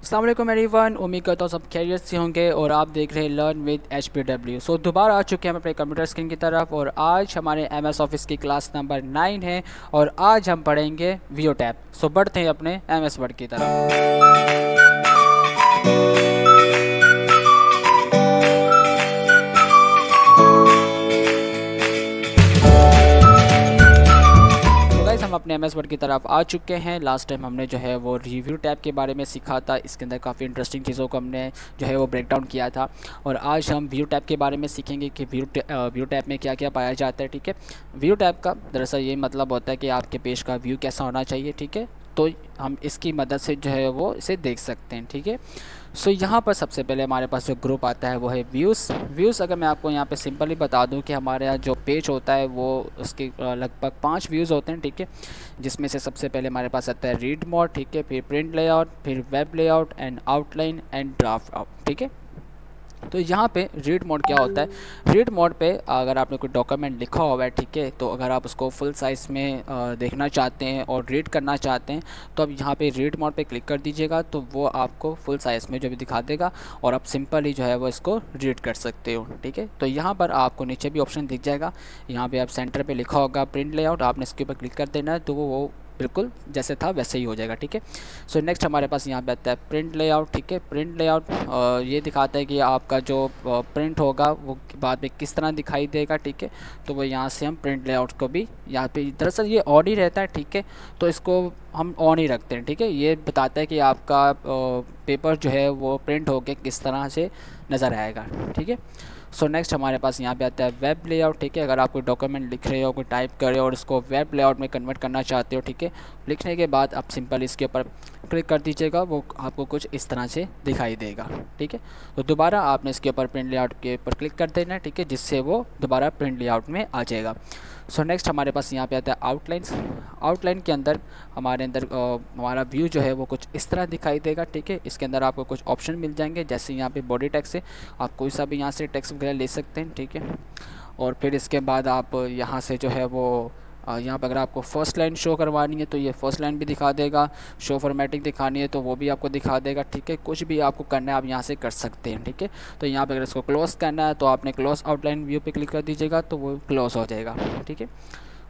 अस्सलाम वालेकुम एवरीवन, उम्मीद करता हूँ सब खैरियत से होंगे और आप देख रहे हैं लर्न विद HPW। सो दोबारा आ चुके हैं हम अपने कंप्यूटर स्क्रीन की तरफ और आज हमारे MS ऑफिस की क्लास नंबर 9 है और आज हम पढ़ेंगे वीओ टैब। सो बढ़ते हैं अपने MS वर्ड की तरफ। हम अपने MS वर्ड की तरफ आ चुके हैं। लास्ट टाइम हमने जो है वो रिव्यू टैब के बारे में सीखा था। इसके अंदर काफ़ी इंटरेस्टिंग चीज़ों को हमने जो है वो ब्रेक डाउन किया था और आज हम व्यू टैब के बारे में सीखेंगे कि व्यू टैब में क्या क्या पाया जाता है। ठीक है, व्यू टैब का दरअसल ये मतलब होता है कि आपके पेज का व्यू कैसा होना चाहिए। ठीक है, तो हम इसकी मदद से जो है वो इसे देख सकते हैं। ठीक है, सो यहाँ पर सबसे पहले हमारे पास जो ग्रुप आता है वो है व्यूज़। अगर मैं आपको यहाँ पे सिंपली बता दूँ कि हमारे यहाँ जो पेज होता है वो उसके लगभग 5 व्यूज़ होते हैं। ठीक है, जिसमें से सबसे पहले हमारे पास आता है रीड मोड, ठीक है, फिर प्रिंट लेआउट, फिर web layout and outline and draft out. ठीक है, तो यहाँ पे रीड मोड क्या होता है। रीड मोड पे अगर आपने कोई डॉक्यूमेंट लिखा हुआ है, ठीक है, तो अगर आप उसको फुल साइज़ में देखना चाहते हैं और रीड करना चाहते हैं तो अब यहाँ पे रीड मोड पे क्लिक कर दीजिएगा तो वो आपको फुल साइज़ में जो भी दिखा देगा और आप सिंपली जो है वो इसको रीड कर सकते हो। ठीक है, तो यहाँ पर आपको नीचे भी ऑप्शन दिख जाएगा। यहाँ पर आप सेंटर पर लिखा होगा प्रिंट लेआउट, आपने इसके ऊपर क्लिक कर देना है तो वो बिल्कुल जैसे था वैसे ही हो जाएगा। ठीक है, सो नेक्स्ट हमारे पास यहाँ पे आता है प्रिंट लेआउट। ठीक है, प्रिंट लेआउट ये दिखाता है कि आपका जो प्रिंट होगा वो बाद में किस तरह दिखाई देगा। ठीक है, तो वो यहाँ से हम प्रिंट लेआउट को भी यहाँ पे दरअसल ये ऑन ही रहता है। ठीक है, तो इसको हम ऑन ही रखते हैं। ठीक है, ये बताता है कि आपका पेपर जो है वो प्रिंट होके किस तरह से नज़र आएगा। ठीक है, सो नेक्स्ट हमारे पास यहाँ पे आता है वेब लेआउट। ठीक है, अगर आप कोई डॉक्यूमेंट लिख रहे हो, कोई टाइप कर रहे हो और उसको वेब लेआउट में कन्वर्ट करना चाहते हो, ठीक है, लिखने के बाद आप सिंपल इसके ऊपर क्लिक कर दीजिएगा, वो आपको कुछ इस तरह से दिखाई देगा। ठीक है, तो दोबारा आपने इसके ऊपर प्रिंट लेआउट के ऊपर क्लिक कर देना है। ठीक है, जिससे वो दोबारा प्रिंट लेआउट में आ जाएगा। सो नेक्स्ट हमारे पास यहाँ पे आता है आउटलाइंस। आउटलाइन के अंदर हमारा व्यू जो है वो कुछ इस तरह दिखाई देगा। ठीक है, इसके अंदर आपको कुछ ऑप्शन मिल जाएंगे, जैसे यहाँ पे बॉडी टेक्स्ट है, आप कोई सा भी यहाँ से टेक्स्ट वगैरह ले सकते हैं। ठीक है, और फिर इसके बाद आप यहाँ से जो है वो यहाँ पर अगर आपको फर्स्ट लाइन शो करवानी है तो ये फर्स्ट लाइन भी दिखा देगा, शो फॉर्मेटिंग दिखानी है तो वो भी आपको दिखा देगा। ठीक है, कुछ भी आपको करना है आप यहाँ से कर सकते हैं। ठीक है, तो यहाँ पे अगर इसको क्लोज़ करना है तो आपने क्लोज आउटलाइन व्यू पे क्लिक कर दीजिएगा तो वो क्लोज़ हो जाएगा। ठीक है,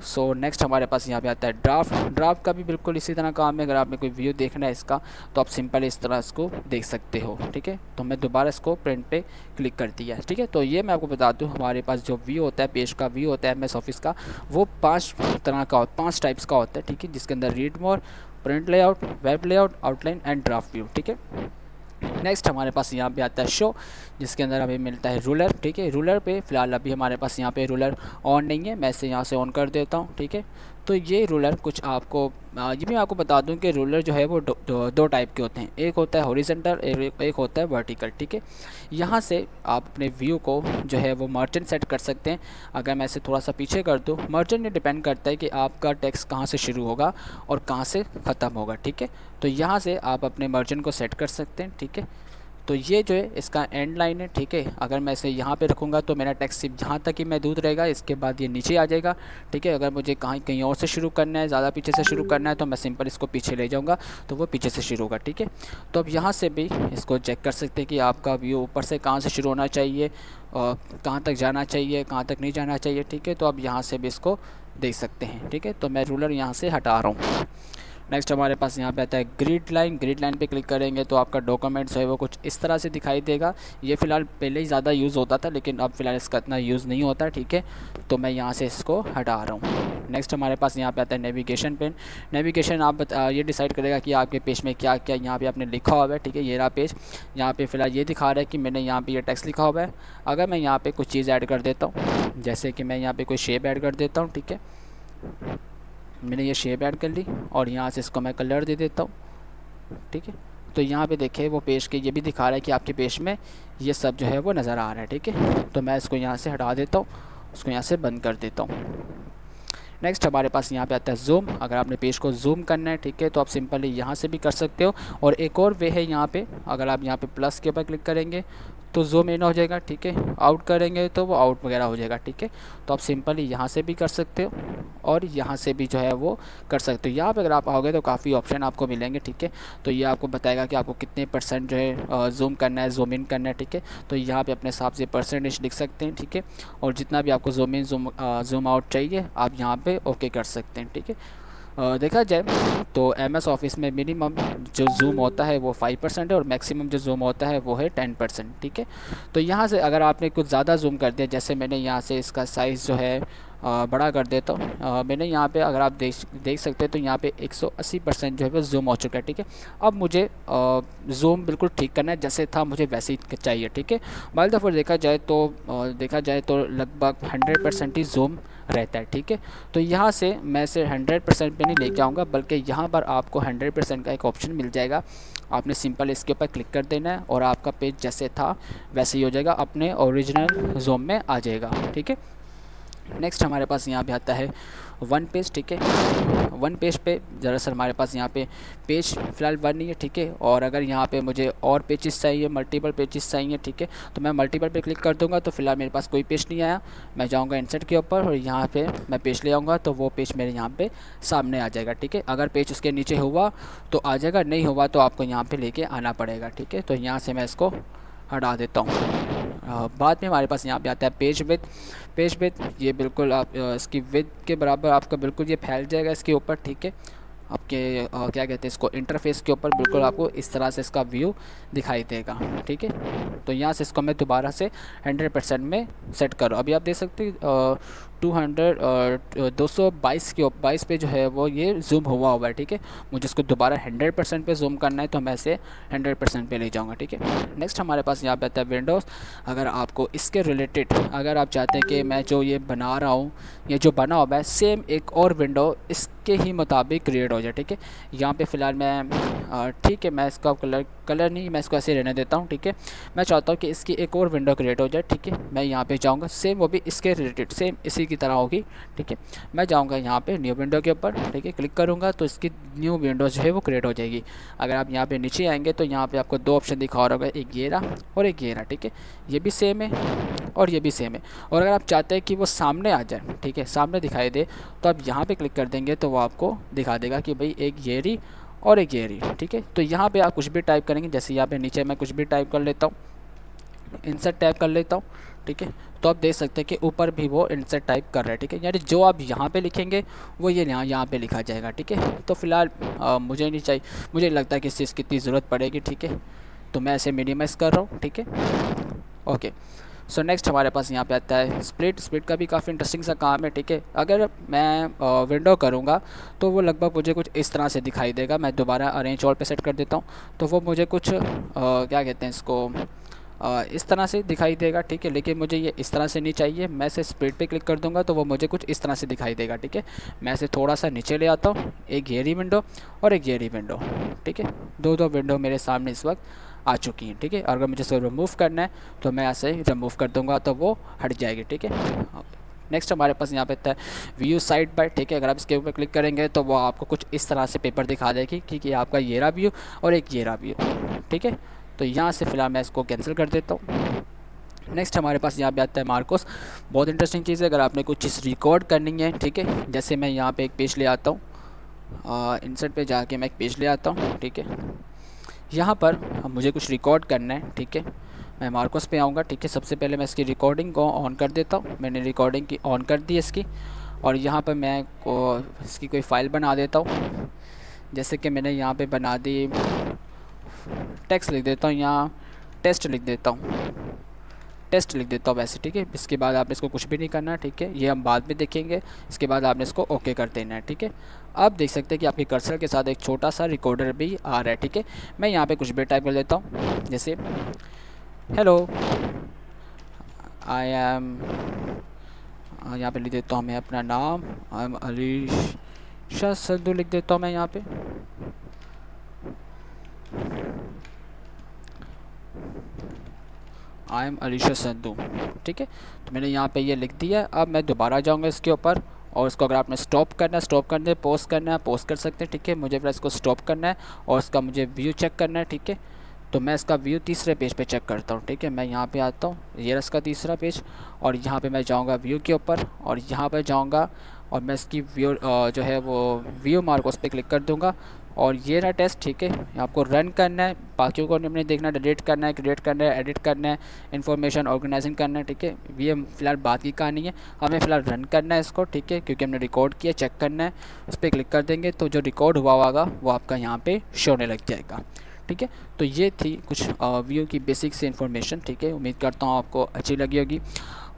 सो नेक्स्ट हमारे पास यहाँ पे आता है ड्राफ्ट का भी बिल्कुल इसी तरह काम है। अगर आपने कोई व्यू देखना है इसका तो आप सिंपल इस तरह इसको देख सकते हो। ठीक है, तो मैं दोबारा इसको प्रिंट पे क्लिक कर दिया है। ठीक है, तो ये मैं आपको बता दूँ, हमारे पास जो व्यू होता है, पेज का व्यू होता है MS ऑफिस का, वो 5 तरह का 5 टाइप्स का होता है। ठीक है, जिसके अंदर read mode, print layout, web layout, outline and draft view. ठीक है, नेक्स्ट हमारे पास यहाँ पे आता है शो, जिसके अंदर हमें मिलता है रूलर। ठीक है, रूलर पे फ़िलहाल अभी हमारे पास यहाँ पे रूलर ऑन नहीं है, मैं इसे यहाँ से ऑन कर देता हूँ। ठीक है, तो ये रूलर कुछ आपको ये भी आपको बता दूं कि रूलर जो है वो दो टाइप के होते हैं, एक होता है हॉरिजॉन्टल, एक होता है वर्टिकल। ठीक है, यहाँ से आप अपने व्यू को जो है वो मर्जन सेट कर सकते हैं। अगर मैं इसे थोड़ा सा पीछे कर दूँ, मर्जन ये डिपेंड करता है कि आपका टेक्स्ट कहाँ से शुरू होगा और कहाँ से ख़त्म होगा। ठीक है, तो यहाँ से आप अपने मर्जन को सेट कर सकते हैं। ठीक है, तो ये जो है इसका एंड लाइन है। ठीक है, अगर मैं इसे यहाँ पे रखूँगा तो मेरा टेक्स्ट सिर्फ जहाँ तक ही महदूद रहेगा, इसके बाद ये नीचे आ जाएगा। ठीक है, अगर मुझे कहीं और से शुरू करना है, ज़्यादा पीछे से शुरू करना है तो मैं सिंपल इसको पीछे ले जाऊँगा तो वो पीछे से शुरू होगा। ठीक है, तो अब यहाँ से भी इसको चेक कर सकते हैं कि आपका व्यू ऊपर से कहाँ से शुरू होना चाहिए और कहाँ तक जाना चाहिए, कहाँ तक नहीं जाना चाहिए। ठीक है, तो अब यहाँ से भी इसको देख सकते हैं। ठीक है, तो मैं रूलर यहाँ से हटा रहा हूँ। नेक्स्ट हमारे पास यहाँ पे आता है ग्रिड लाइन पे क्लिक करेंगे तो आपका डॉक्यूमेंट्स है वो कुछ इस तरह से दिखाई देगा। ये फ़िलहाल पहले ही ज़्यादा यूज़ होता था लेकिन अब फ़िलहाल इसका इतना यूज़ नहीं होता। ठीक है, तो मैं यहाँ से इसको हटा रहा हूँ। नेक्स्ट हमारे पास यहाँ पे आता है नेविगेशन पेन। नेविगेशन ये डिसाइड करेगा कि आपके पेज में क्या क्या यहाँ पे आपने लिखा हुआ है। ठीक है, ये रहा पेज, यहाँ पे फ़िलहाल ये दिखा रहा है कि मैंने यहाँ पे ये टेक्स्ट लिखा हुआ है। अगर मैं यहाँ पे कुछ चीज़ ऐड कर देता हूँ, जैसे कि मैं यहाँ पे कोई शेप ऐड कर देता हूँ, ठीक है, मैंने ये शेप ऐड कर ली और यहाँ से इसको मैं कलर दे देता हूँ। ठीक है, तो यहाँ पे देखें वो पेज के ये भी दिखा रहा है कि आपके पेज में ये सब जो है वो नज़र आ रहा है। ठीक है, तो मैं इसको यहाँ से हटा देता हूँ, उसको यहाँ से बंद कर देता हूँ। नेक्स्ट हमारे पास यहाँ पे आता है जूम। अगर आपने पेज को जूम करना है, ठीक है, तो आप सिंपली यहाँ से भी कर सकते हो और एक और वे है यहाँ पे, अगर आप यहाँ पे प्लस के ऊपर क्लिक करेंगे तो जूम इन हो जाएगा, ठीक है। आउट करेंगे तो वो आउट वगैरह हो जाएगा, ठीक है। तो आप सिंपली यहाँ से भी कर सकते हो और यहाँ से भी जो है वो कर सकते हो। यहाँ पे अगर आप आओगे तो काफ़ी ऑप्शन आपको मिलेंगे, ठीक है। तो ये आपको बताएगा कि आपको कितने % जो है जूम करना है, जूम इन करना है, ठीक है। तो यहाँ पे अपने हिसाब से परसेंटेज लिख सकते हैं, ठीक है। और जितना भी आपको जूम इन जूम आउट चाहिए आप यहाँ पे ओके कर सकते हैं, ठीक है। देखा जाए तो MS ऑफिस में मिनिमम जो जूम होता है वो 5% है और मैक्सिमम जो जूम होता है वो है 10%, ठीक है। तो यहाँ से अगर आपने कुछ ज़्यादा जूम कर दिया, जैसे मैंने यहाँ से इसका साइज़ जो है बड़ा कर देता हूँ। मैंने यहाँ पे अगर आप देख सकते हैं तो यहाँ पे 180% जो है वो जूम हो चुका है, ठीक है। अब मुझे जूम बिल्कुल ठीक करना है, जैसे था मुझे वैसे ही चाहिए, ठीक है। बाय द वे देखा जाए तो लगभग 100% ही जूम रहता है, ठीक है। तो यहाँ से मैं इसे 100% पे नहीं ले जाऊँगा, बल्कि यहाँ पर आपको 100% का एक ऑप्शन मिल जाएगा। आपने सिंपल इसके ऊपर क्लिक कर देना है और आपका पेज जैसे था वैसे ही हो जाएगा, अपने ओरिजिनल जूम में आ जाएगा, ठीक है। नेक्स्ट हमारे पास यहाँ पे आता है वन पेज, ठीक है। वन पेज पे दरअसल हमारे पास यहाँ पे पेज फ़िलहाल वन नहीं है, ठीक है। और अगर यहाँ पे मुझे और पेजेस चाहिए, मल्टीपल पेजेस चाहिए, ठीक है, तो मैं मल्टीपल पे क्लिक कर दूँगा। तो फिलहाल मेरे पास कोई पेज नहीं आया, मैं जाऊँगा इंसर्ट के ऊपर और यहाँ पे मैं पेज ले आऊँगा तो वो पेज मेरे यहाँ पे सामने आ जाएगा, ठीक है। अगर पेज उसके नीचे हुआ तो आ जाएगा, नहीं हुआ तो आपको यहाँ पर लेके आना पड़ेगा, ठीक है। तो यहाँ से मैं इसको हटा देता हूँ। बाद में हमारे पास यहाँ पे आता है पेज विड्थ। ये बिल्कुल आप इसकी विड्थ के बराबर आपका बिल्कुल ये फैल जाएगा इसके ऊपर, ठीक है। आपके क्या कहते हैं इसको, इंटरफेस के ऊपर बिल्कुल आपको इस तरह से इसका व्यू दिखाई देगा, ठीक है। तो यहाँ से इसको मैं दोबारा से 100% में सेट करूँ। अभी आप देख सकते हैं 222 पे जो है वो ये जूम हुआ है, ठीक है। मुझे इसको दोबारा 100% पे जूम करना है तो मैं इसे 100% पे ले जाऊँगा, ठीक है। नेक्स्ट हमारे पास यहाँ पे आता है विंडोज़। अगर आपको इसके रिलेटेड अगर आप चाहते हैं कि मैं जो ये बना रहा हूँ, ये जो बना हुआ है सेम एक और विंडो इसके ही मुताबिक क्रिएट हो जाए, ठीक है। यहाँ पे फ़िलहाल मैं ठीक है, मैं इसका कलर नहीं, मैं इसको ऐसे रहने देता हूँ, ठीक है। मैं चाहता हूँ कि इसकी एक और विंडो क्रिएट हो जाए, ठीक है। मैं यहाँ पे जाऊँगा, सेम वो भी इसके रिलेटेड सेम इसी की तरह होगी, ठीक है। मैं जाऊँगा यहाँ पे न्यू विंडो के ऊपर, ठीक है, क्लिक करूँगा तो इसकी न्यू विंडो जो है वो क्रिएट हो जाएगी। अगर आप यहाँ पे नीचे आएंगे तो यहाँ पे आपको दो ऑप्शन दिखा रहा होगा, एक ये रहा और एक ये रहा, ठीक है। ये भी सेम है और ये भी सेम है। और अगर आप चाहते हैं कि वो सामने आ जाए, ठीक है, सामने दिखाई दे, तो आप यहाँ पे क्लिक कर देंगे तो वो आपको दिखा देगा कि भाई एक ये रही और एक ये रही, ठीक है। तो यहाँ पे आप कुछ भी टाइप करेंगे, जैसे यहाँ पे नीचे मैं कुछ भी टाइप कर लेता हूँ, इंसर्ट टाइप कर लेता हूँ, ठीक है। तो आप देख सकते हैं कि ऊपर भी वो इंसर्ट टाइप कर रहा है, ठीक है। यानी जो आप यहाँ पे लिखेंगे वो ये यहाँ पे लिखा जाएगा, ठीक है। तो फिलहाल मुझे नहीं चाहिए, मुझे लगता है कि इस चीज़ की इतनी ज़रूरत पड़ेगी, ठीक है। तो मैं इसे मिनिमाइज़ कर रहा हूँ, ठीक है, ओके। सो नेक्स्ट हमारे पास यहाँ पे आता है स्प्लिट का भी काफ़ी इंटरेस्टिंग सा काम है, ठीक है। अगर मैं विंडो करूँगा तो वो लगभग मुझे कुछ इस तरह से दिखाई देगा। मैं दोबारा अरेंज ऑल पे सेट कर देता हूँ तो वो मुझे कुछ क्या कहते हैं इसको, इस तरह से दिखाई देगा, ठीक है। लेकिन मुझे ये इस तरह से नहीं चाहिए, मैं इसे स्प्लिट पे क्लिक कर दूंगा तो वो मुझे कुछ इस तरह से दिखाई देगा, ठीक है। मैं इसे थोड़ा सा नीचे ले आता हूँ, एक येरी विंडो और एक येरी विंडो, ठीक है। दो विंडो मेरे सामने इस वक्त आ चुकी हैं, ठीक है। और अगर मुझे इसे रिमूव करना है तो मैं ऐसे रिमूव कर दूँगा तो वो हट जाएगी, ठीक है। नेक्स्ट हमारे पास यहाँ पे आता है व्यू साइड बाय, ठीक है। अगर आप इसके ऊपर क्लिक करेंगे तो वो आपको कुछ इस तरह से पेपर दिखा देगी कि आपका ये रहा व्यू और एक ये रहा व्यू, ठीक है। तो यहाँ से फ़िलहाल मैं इसको कैंसिल कर देता हूँ। नेक्स्ट हमारे पास यहाँ पे आता है मार्कोस। बहुत इंटरेस्टिंग चीज़ है, अगर आपने कुछ चीज़ रिकॉर्ड करनी है, ठीक है। जैसे मैं यहाँ पे एक पेज ले आता हूँ, इंसर्ट पे जाके मैं एक पेज ले आता हूँ, ठीक है। यहाँ पर मुझे कुछ रिकॉर्ड करना है, ठीक है। मैं मार्कोस पे आऊँगा, ठीक है। सबसे पहले मैं इसकी रिकॉर्डिंग को ऑन कर देता हूँ। मैंने रिकॉर्डिंग की ऑन कर दी इसकी, और यहाँ पर मैं इसकी कोई फ़ाइल बना देता हूँ। जैसे कि मैंने यहाँ पे बना दी, टेक्स्ट लिख देता हूँ, यहाँ टेस्ट लिख देता हूँ वैसे, ठीक है। इसके बाद आपने इसको कुछ भी नहीं करना, ठीक है। ये हम बाद में देखेंगे। इसके बाद आपने इसको ओके कर देना है, ठीक है। आप देख सकते हैं कि आपके कर्सर के साथ एक छोटा सा रिकॉर्डर भी आ रहा है, ठीक है। मैं यहाँ पे कुछ भी टाइप कर देता हूँ, जैसे हेलो आई एम, यहाँ पे लिख देता हूँ मैं अपना नाम, आई एम अलीशा संधू लिख देता हूँ मैं यहाँ पे। आई एम अलीशा संधू, ठीक है। तो मैंने यहाँ पे ये लिख दिया। अब मैं दोबारा जाऊँगा इसके ऊपर, और इसको अगर आपने स्टॉप करना है, स्टॉप करने पोस्ट करना है, पोस्ट कर सकते हैं, ठीक है। मुझे फिर इसको स्टॉप करना है और इसका मुझे व्यू चेक करना है, ठीक है। तो मैं इसका व्यू तीसरे पेज पे चेक करता हूँ। ठीक है, मैं यहाँ पे आता हूँ, ये रहा इसका तीसरा पेज, और यहाँ पे मैं जाऊँगा व्यू के ऊपर और यहाँ पर जाऊँगा और मैं इसकी व्यू जो है वो व्यू मार्क उस पर क्लिक कर दूँगा और ये रहा टेस्ट। ठीक है, आपको रन करना है, बाकियों को हमने देखना, डिलीट करना है, क्रिएट करना है, एडिट करना है, इन्फॉर्मेशन ऑर्गेनाइजिंग करना है। ठीक है, ये फ़िलहाल बात की कहानी है, हमें फ़िलहाल रन करना है इसको। ठीक है, क्योंकि हमने रिकॉर्ड किया, चेक करना है, उस पर क्लिक कर देंगे तो जो रिकॉर्ड हुआ होगा वो आपका यहाँ पे शो होने लग जाएगा। ठीक है, तो ये थी कुछ व्यू की बेसिक से इन्फॉर्मेशन। ठीक है, उम्मीद करता हूँ आपको अच्छी लगी होगी,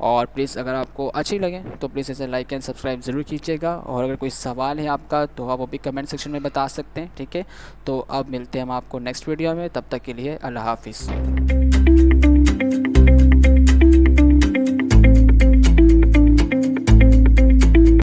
और प्लीज़ अगर आपको अच्छी लगे तो प्लीज़ इसे लाइक एंड सब्सक्राइब ज़रूर कीजिएगा, और अगर कोई सवाल है आपका तो आप वो भी कमेंट सेक्शन में बता सकते हैं। ठीक है, तो अब मिलते हैं हम आपको नेक्स्ट वीडियो में, तब तक के लिए अल्लाह हाफिज़।